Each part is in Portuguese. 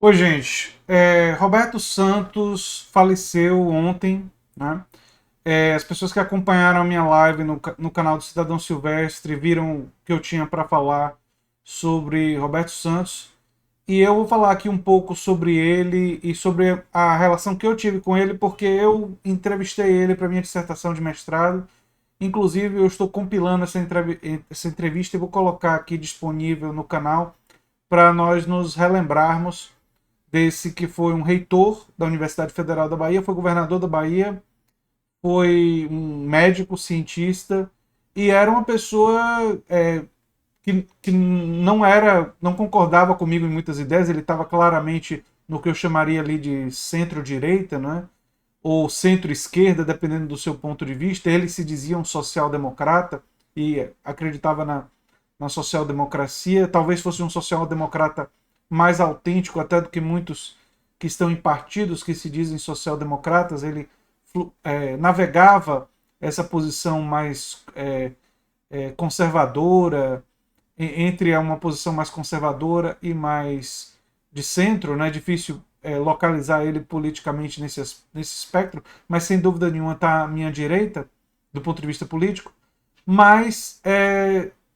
Oi, gente. Roberto Santos faleceu ontem, né? As pessoas que acompanharam a minha live no canal do Cidadão Silvestre viram o que eu tinha para falar sobre Roberto Santos. E eu vou falar aqui um pouco sobre ele e sobre a relação que eu tive com ele, porque eu entrevistei ele para minha dissertação de mestrado. Inclusive, eu estou compilando essa entrevista e vou colocar aqui disponível no canal para nós nos relembrarmos desse que foi um reitor da Universidade Federal da Bahia, foi governador da Bahia, foi um médico, cientista, e era uma pessoa que não concordava comigo em muitas ideias, ele estava claramente no que eu chamaria ali de centro-direita, né? Ou centro-esquerda, dependendo do seu ponto de vista. Ele se dizia um social-democrata e acreditava na social-democracia. Talvez fosse um social-democrata mais autêntico até do que muitos que estão em partidos que se dizem social-democratas. Ele navegava essa posição mais conservadora, entre uma posição mais conservadora e mais de centro, né? É difícil localizar ele politicamente nesse espectro, mas sem dúvida nenhuma está à minha direita, do ponto de vista político, mas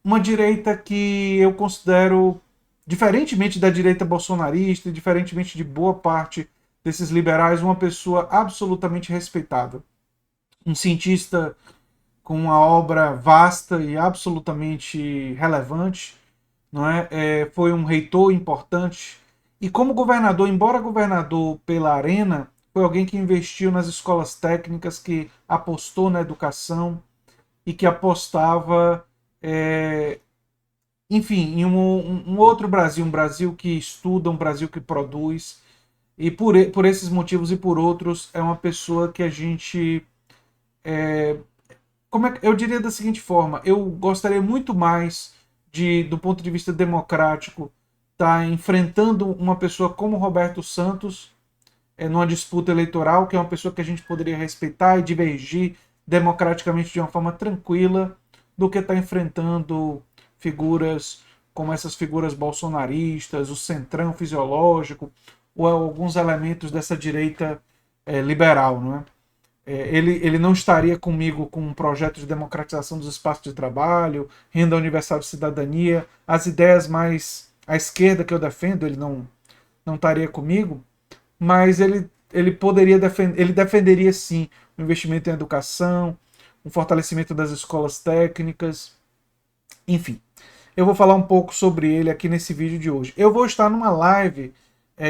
uma direita que eu considero, diferentemente da direita bolsonarista, diferentemente de boa parte desses liberais, uma pessoa absolutamente respeitável. Um cientista com uma obra vasta e absolutamente relevante, não é? Foi um reitor importante. E como governador, embora governador pela Arena, foi alguém que investiu nas escolas técnicas, que apostou na educação e que apostava, enfim, em um outro Brasil, um Brasil que estuda, um Brasil que produz. E por esses motivos e por outros, é uma pessoa que a gente eu diria da seguinte forma: eu gostaria muito mais do ponto de vista democrático, estar enfrentando uma pessoa como Roberto Santos numa disputa eleitoral, que é uma pessoa que a gente poderia respeitar e divergir democraticamente de uma forma tranquila, do que estar enfrentando figuras como essas figuras bolsonaristas, o centrão fisiológico, ou alguns elementos dessa direita liberal, não é? Ele não estaria comigo com um projeto de democratização dos espaços de trabalho, renda universal de cidadania, as ideias mais à esquerda que eu defendo, ele não estaria comigo, mas ele poderia defender, ele defenderia sim o investimento em educação, o fortalecimento das escolas técnicas, enfim. Eu vou falar um pouco sobre ele aqui nesse vídeo de hoje. Eu vou estar numa live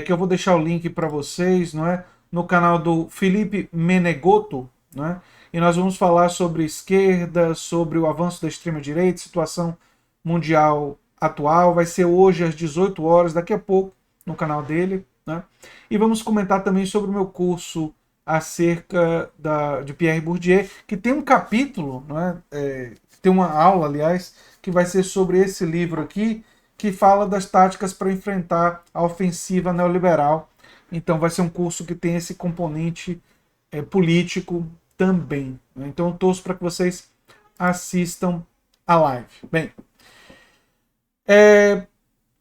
que eu vou deixar o link para vocês, não é? No canal do Felipe Menegotto, né? E nós vamos falar sobre esquerda, sobre o avanço da extrema-direita, situação mundial atual. Vai ser hoje às 18 horas, daqui a pouco, no canal dele. Né? E vamos comentar também sobre o meu curso acerca de Pierre Bourdieu, que tem um capítulo, não é? Tem uma aula, aliás, que vai ser sobre esse livro aqui, que fala das táticas para enfrentar a ofensiva neoliberal. Então vai ser um curso que tem esse componente político também. Né? Então eu torço para que vocês assistam a live. Bem,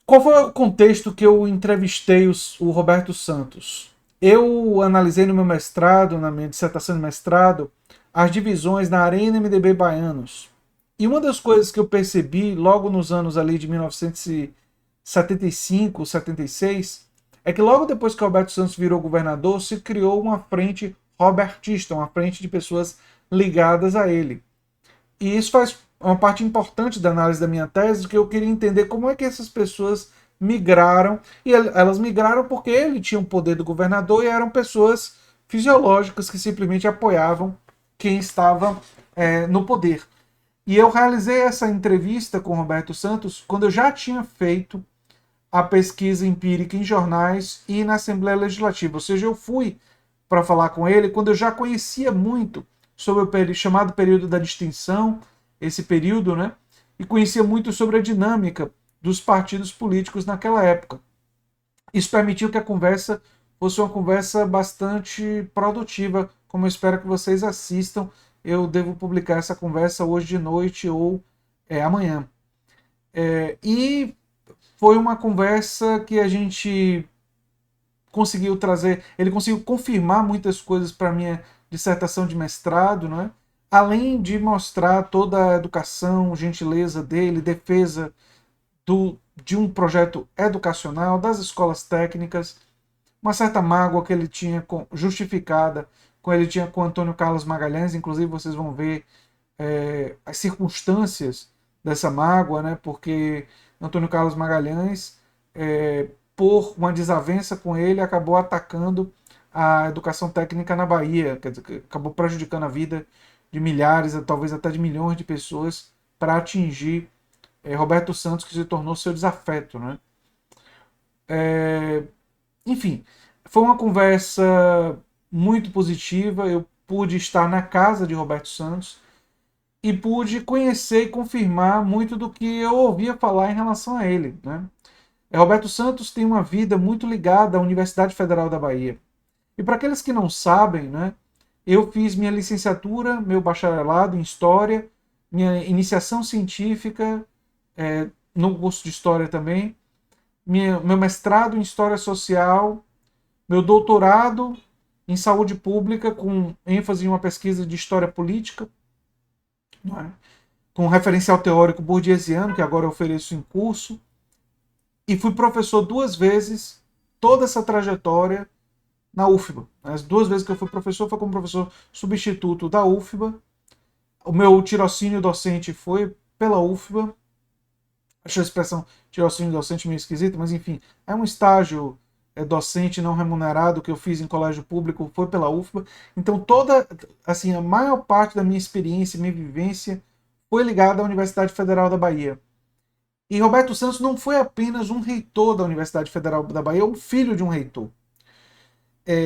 qual foi o contexto que eu entrevistei o Roberto Santos? Eu analisei no meu mestrado, na minha dissertação de mestrado, as divisões na Arena MDB Baianos. E uma das coisas que eu percebi logo nos anos ali de 1975, 76, é que logo depois que Roberto Santos virou governador, se criou uma frente robertista, uma frente de pessoas ligadas a ele. E isso faz uma parte importante da análise da minha tese, que eu queria entender como é que essas pessoas migraram, e elas migraram porque ele tinha o poder do governador e eram pessoas fisiológicas que simplesmente apoiavam quem estava no poder. E eu realizei essa entrevista com Roberto Santos quando eu já tinha feito a pesquisa empírica em jornais e na Assembleia Legislativa. Ou seja, eu fui para falar com ele quando eu já conhecia muito sobre o chamado período da distinção, esse período, né? E conhecia muito sobre a dinâmica dos partidos políticos naquela época. Isso permitiu que a conversa fosse uma conversa bastante produtiva, como eu espero que vocês assistam. Eu devo publicar essa conversa hoje de noite ou amanhã. E foi uma conversa que a gente conseguiu trazer, ele conseguiu confirmar muitas coisas para minha dissertação de mestrado, não é? Além de mostrar toda a educação, gentileza dele, defesa de um projeto educacional, das escolas técnicas, uma certa mágoa que ele tinha justificada, com ele tinha com Antônio Carlos Magalhães, inclusive vocês vão ver as circunstâncias dessa mágoa, né? Porque Antônio Carlos Magalhães, por uma desavença com ele, acabou atacando a educação técnica na Bahia, quer dizer, acabou prejudicando a vida de milhares, talvez até de milhões de pessoas, para atingir Roberto Santos, que se tornou seu desafeto, né? Enfim, foi uma conversa muito positiva. Eu pude estar na casa de Roberto Santos e pude conhecer e confirmar muito do que eu ouvia falar em relação a ele, né? Roberto Santos tem uma vida muito ligada à Universidade Federal da Bahia. E para aqueles que não sabem, né, eu fiz minha licenciatura, meu bacharelado em História, minha iniciação científica no curso de História também, meu mestrado em História Social, meu doutorado em Saúde Pública, com ênfase em uma pesquisa de História Política, não é? Com referencial teórico bourdieusiano, que agora eu ofereço em curso, e fui professor 2 vezes, toda essa trajetória na UFBA. As 2 vezes que eu fui professor foi como professor substituto da UFBA. O meu tirocínio docente foi pela UFBA. Acho a expressão tirocínio docente meio esquisita, mas enfim, é um estágio docente não remunerado que eu fiz em colégio público, foi pela UFBA. Então toda, assim, a maior parte da minha experiência, minha vivência foi ligada à Universidade Federal da Bahia. E Roberto Santos não foi apenas um reitor da Universidade Federal da Bahia, é um filho de um reitor.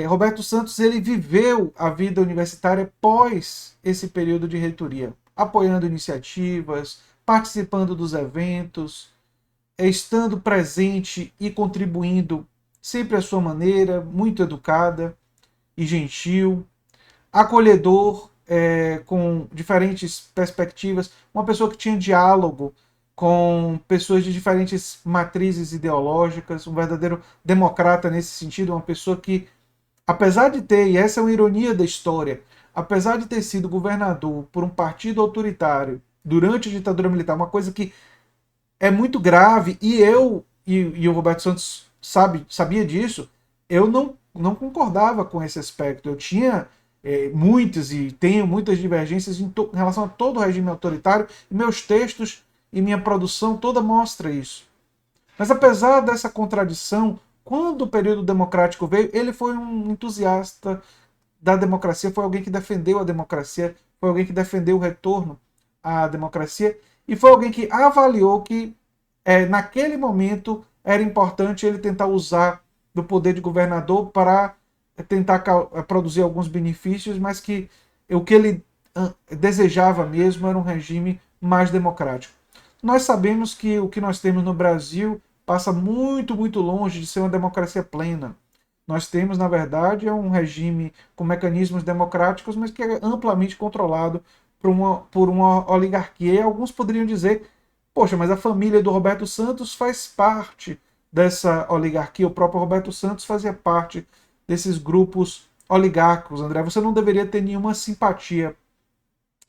Roberto Santos ele viveu a vida universitária pós esse período de reitoria, apoiando iniciativas, participando dos eventos, estando presente e contribuindo sempre à sua maneira, muito educada e gentil, acolhedor, com diferentes perspectivas, uma pessoa que tinha diálogo com pessoas de diferentes matrizes ideológicas, um verdadeiro democrata nesse sentido, uma pessoa que, apesar de ter, e essa é uma ironia da história, apesar de ter sido governador por um partido autoritário durante a ditadura militar, uma coisa que é muito grave, e o Roberto Santos sabia disso, eu não concordava com esse aspecto. Eu tinha muitas e tenho muitas divergências em relação a todo o regime autoritário, e meus textos e minha produção toda mostra isso. Mas apesar dessa contradição, quando o período democrático veio, ele foi um entusiasta da democracia, foi alguém que defendeu a democracia, foi alguém que defendeu o retorno à democracia, e foi alguém que avaliou que naquele momento era importante ele tentar usar do poder de governador para tentar produzir alguns benefícios, mas que o que ele desejava mesmo era um regime mais democrático. Nós sabemos que o que nós temos no Brasil passa muito, muito longe de ser uma democracia plena. Nós temos, na verdade, um regime com mecanismos democráticos, mas que é amplamente controlado por uma oligarquia. E alguns poderiam dizer, poxa, mas a família do Roberto Santos faz parte dessa oligarquia, o próprio Roberto Santos fazia parte desses grupos oligárquicos, André. Você não deveria ter nenhuma simpatia.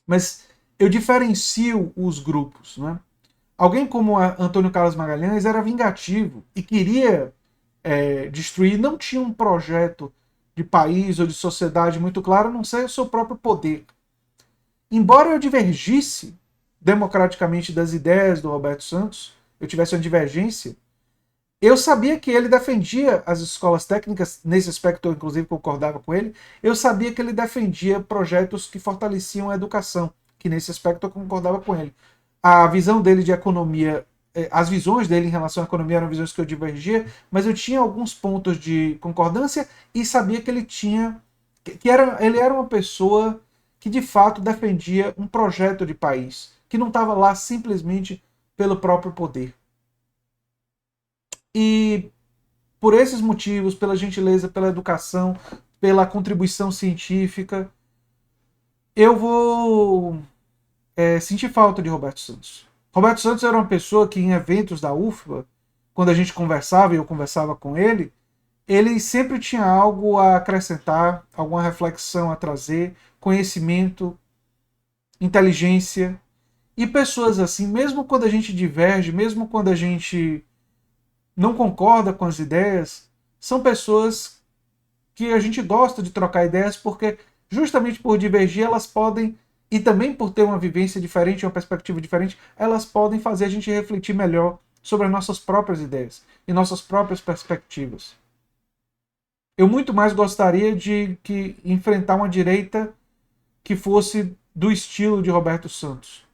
Mas eu diferencio os grupos, né? Alguém como Antônio Carlos Magalhães era vingativo e queria destruir, não tinha um projeto de país ou de sociedade muito claro, a não ser o seu próprio poder. Embora eu divergisse democraticamente das ideias do Roberto Santos, eu tivesse uma divergência, eu sabia que ele defendia as escolas técnicas, nesse aspecto eu inclusive concordava com ele, eu sabia que ele defendia projetos que fortaleciam a educação, que nesse aspecto eu concordava com ele. A visão dele de economia, as visões dele em relação à economia eram visões que eu divergia, mas eu tinha alguns pontos de concordância e sabia que ele tinha, ele era uma pessoa que de fato defendia um projeto de país, que não estava lá simplesmente pelo próprio poder. E por esses motivos, pela gentileza, pela educação, pela contribuição científica, eu vou sentir falta de Roberto Santos. Roberto Santos era uma pessoa que em eventos da UFBA, quando a gente conversava e eu conversava com ele, ele sempre tinha algo a acrescentar, alguma reflexão a trazer, conhecimento, inteligência. E pessoas assim, mesmo quando a gente diverge, mesmo quando a gente não concorda com as ideias, são pessoas que a gente gosta de trocar ideias porque, justamente por divergir, elas podem, e também por ter uma vivência diferente, uma perspectiva diferente, elas podem fazer a gente refletir melhor sobre as nossas próprias ideias e nossas próprias perspectivas. Eu muito mais gostaria de que enfrentar uma direita que fosse do estilo de Roberto Santos.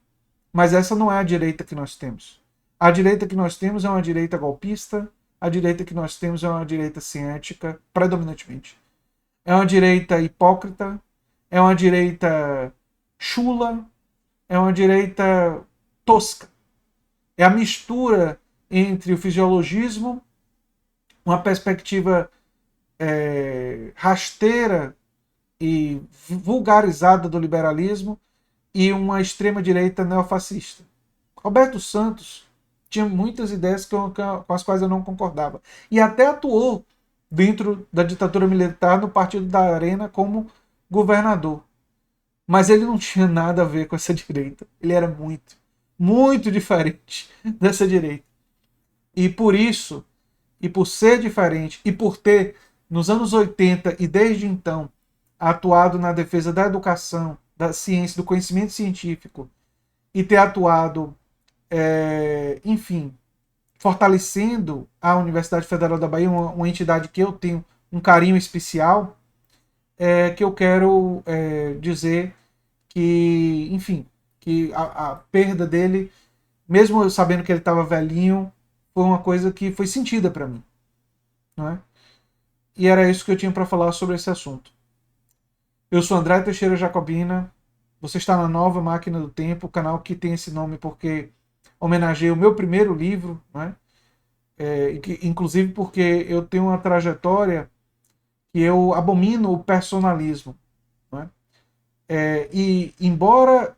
Mas essa não é a direita que nós temos. A direita que nós temos é uma direita golpista, a direita que nós temos é uma direita sem ética, predominantemente. É uma direita hipócrita, é uma direita chula, é uma direita tosca. É a mistura entre o fisiologismo, uma perspectiva rasteira e vulgarizada do liberalismo e uma extrema-direita neofascista. Roberto Santos tinha muitas ideias com as quais eu não concordava. E até atuou dentro da ditadura militar no Partido da Arena como governador. Mas ele não tinha nada a ver com essa direita. Ele era muito, muito diferente dessa direita. E por isso, e por ser diferente, e por ter, nos anos 80 e desde então, atuado na defesa da educação, da ciência, do conhecimento científico, e ter atuado, enfim, fortalecendo a Universidade Federal da Bahia, uma entidade que eu tenho um carinho especial, que eu quero dizer que, enfim, que a perda dele, mesmo eu sabendo que ele estava velhinho, foi uma coisa que foi sentida para mim, não é? E era isso que eu tinha para falar sobre esse assunto. Eu sou André Teixeira Jacobina. Você está na Nova Máquina do Tempo, o canal que tem esse nome porque homenageia o meu primeiro livro, né? Inclusive porque eu tenho uma trajetória que eu abomino o personalismo. Né? E embora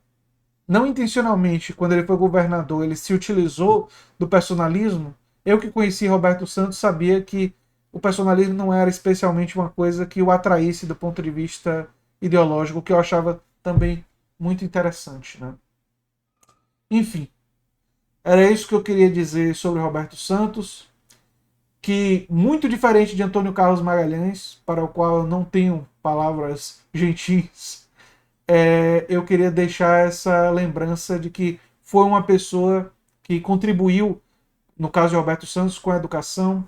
não intencionalmente, quando ele foi governador, ele se utilizou do personalismo, eu que conheci Roberto Santos sabia que o personalismo não era especialmente uma coisa que o atraísse do ponto de vista ideológico, que eu achava também muito interessante. Né? Enfim, era isso que eu queria dizer sobre Roberto Santos, que, muito diferente de Antônio Carlos Magalhães, para o qual eu não tenho palavras gentis, eu queria deixar essa lembrança de que foi uma pessoa que contribuiu, no caso de Roberto Santos, com a educação,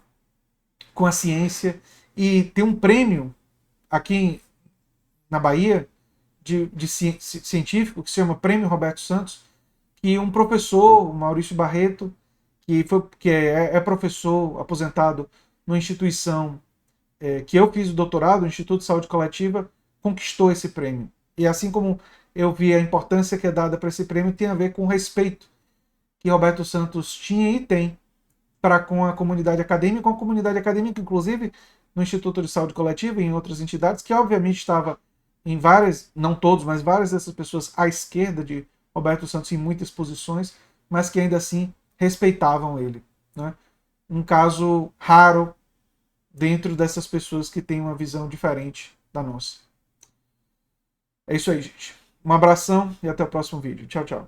com a ciência, e tem um prêmio aqui na Bahia de científico que se chama Prêmio Roberto Santos, que um professor, Maurício Barreto, que é professor aposentado numa instituição que eu fiz o doutorado, o Instituto de Saúde Coletiva, conquistou esse prêmio. E assim como eu vi a importância que é dada para esse prêmio, tem a ver com o respeito que Roberto Santos tinha e tem para com a comunidade acadêmica, inclusive no Instituto de Saúde Coletiva e em outras entidades, que obviamente estava em várias, não todos, mas várias dessas pessoas à esquerda de Roberto Santos em muitas posições, mas que ainda assim respeitavam ele. Né? Um caso raro dentro dessas pessoas que têm uma visão diferente da nossa. É isso aí, gente. Um abração e até o próximo vídeo. Tchau, tchau.